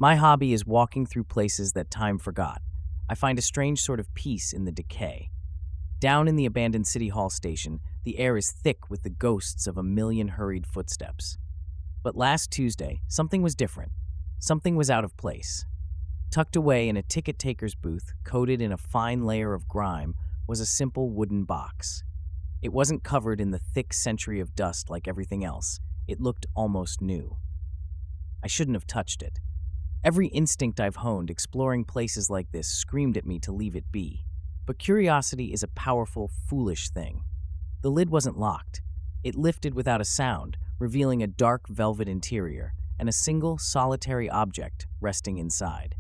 My hobby is walking through places that time forgot. I find a strange sort of peace in the decay. Down in the abandoned City Hall station, the air is thick with the ghosts of a million hurried footsteps. But last Tuesday, something was different. Something was out of place. Tucked away in a ticket taker's booth, coated in a fine layer of grime, was a simple wooden box. It wasn't covered in the thick century of dust like everything else. It looked almost new. I shouldn't have touched it. Every instinct I've honed exploring places like this screamed at me to leave it be. But curiosity is a powerful, foolish thing. The lid wasn't locked. It lifted without a sound, revealing a dark velvet interior and a single, solitary object resting inside.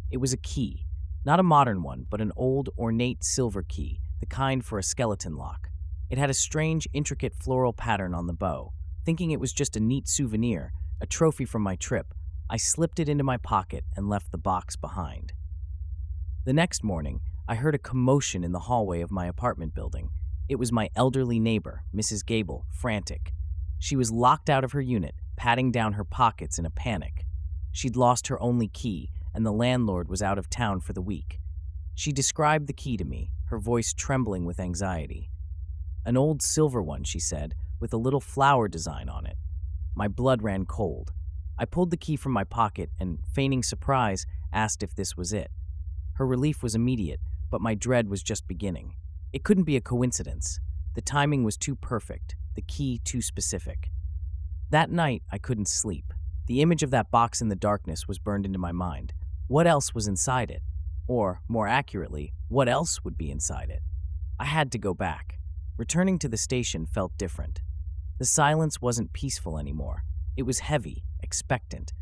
It was a key, not a modern one, but an old, ornate silver key, the kind for a skeleton lock. It had a strange, intricate floral pattern on the bow. Thinking it was just a neat souvenir, a trophy from my trip, I slipped it into my pocket and left the box behind. The next morning, I heard a commotion in the hallway of my apartment building. It was my elderly neighbor, Mrs. Gable, frantic. She was locked out of her unit, patting down her pockets in a panic. She'd lost her only key, and the landlord was out of town for the week. She described the key to me, her voice trembling with anxiety. An old silver one, she said, with a little flower design on it. My blood ran cold. I pulled the key from my pocket and, feigning surprise, asked if this was it. Her relief was immediate, but my dread was just beginning. It couldn't be a coincidence. The timing was too perfect, the key too specific. That night, I couldn't sleep. The image of that box in the darkness was burned into my mind. What else was inside it? Or, more accurately, what else would be inside it? I had to go back. Returning to the station felt different. The silence wasn't peaceful anymore. It was heavy, expectant.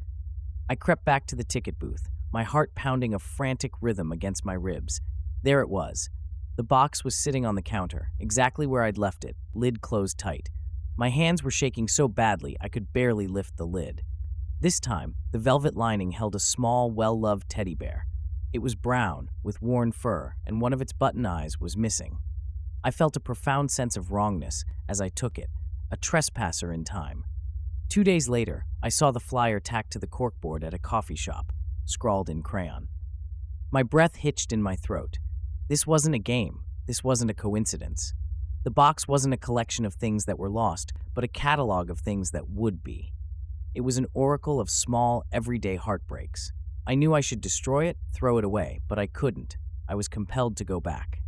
I crept back to the ticket booth, my heart pounding a frantic rhythm against my ribs. There it was. The box was sitting on the counter, exactly where I'd left it, lid closed tight. My hands were shaking so badly I could barely lift the lid. This time, the velvet lining held a small, well-loved teddy bear. It was brown, with worn fur, and one of its button eyes was missing. I felt a profound sense of wrongness as I took it, a trespasser in time. 2 days later, I saw the flyer tacked to the corkboard at a coffee shop, scrawled in crayon. My breath hitched in my throat. This wasn't a game. This wasn't a coincidence. The box wasn't a collection of things that were lost, but a catalog of things that would be. It was an oracle of small, everyday heartbreaks. I knew I should destroy it, throw it away, but I couldn't. I was compelled to go back.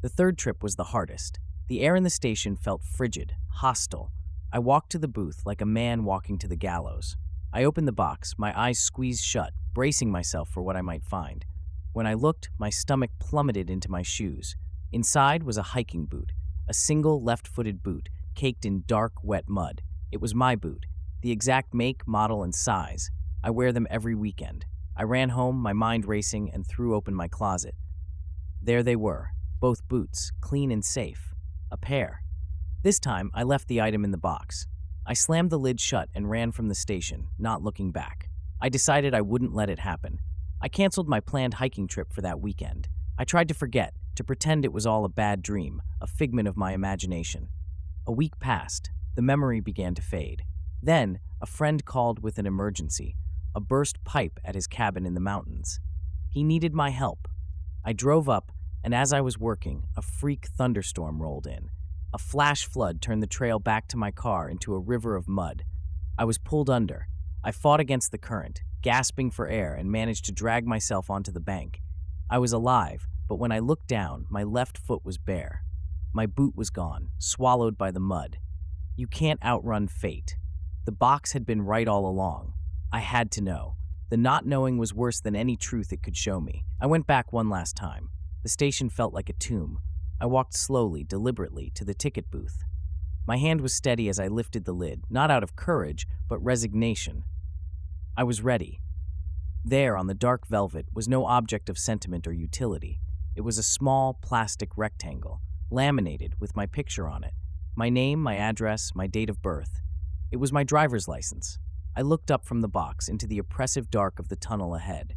The third trip was the hardest. The air in the station felt frigid, hostile. I walked to the booth like a man walking to the gallows. I opened the box, my eyes squeezed shut, bracing myself for what I might find. When I looked, my stomach plummeted into my shoes. Inside was a hiking boot, a single left-footed boot, caked in dark, wet mud. It was my boot, the exact make, model, and size. I wear them every weekend. I ran home, my mind racing, and threw open my closet. There they were, both boots, clean and safe. A pair. This time, I left the item in the box. I slammed the lid shut and ran from the station, not looking back. I decided I wouldn't let it happen. I canceled my planned hiking trip for that weekend. I tried to forget, to pretend it was all a bad dream, a figment of my imagination. A week passed. The memory began to fade. Then, a friend called with an emergency, a burst pipe at his cabin in the mountains. He needed my help. I drove up, and as I was working, a freak thunderstorm rolled in. A flash flood turned the trail back to my car into a river of mud. I was pulled under. I fought against the current, gasping for air, and managed to drag myself onto the bank. I was alive, but when I looked down, my left foot was bare. My boot was gone, swallowed by the mud. You can't outrun fate. The box had been right all along. I had to know. The not knowing was worse than any truth it could show me. I went back one last time. The station felt like a tomb. I walked slowly, deliberately, to the ticket booth. My hand was steady as I lifted the lid, not out of courage, but resignation. I was ready. There, on the dark velvet, was no object of sentiment or utility. It was a small, plastic rectangle, laminated with my picture on it. My name, my address, my date of birth. It was my driver's license. I looked up from the box into the oppressive dark of the tunnel ahead.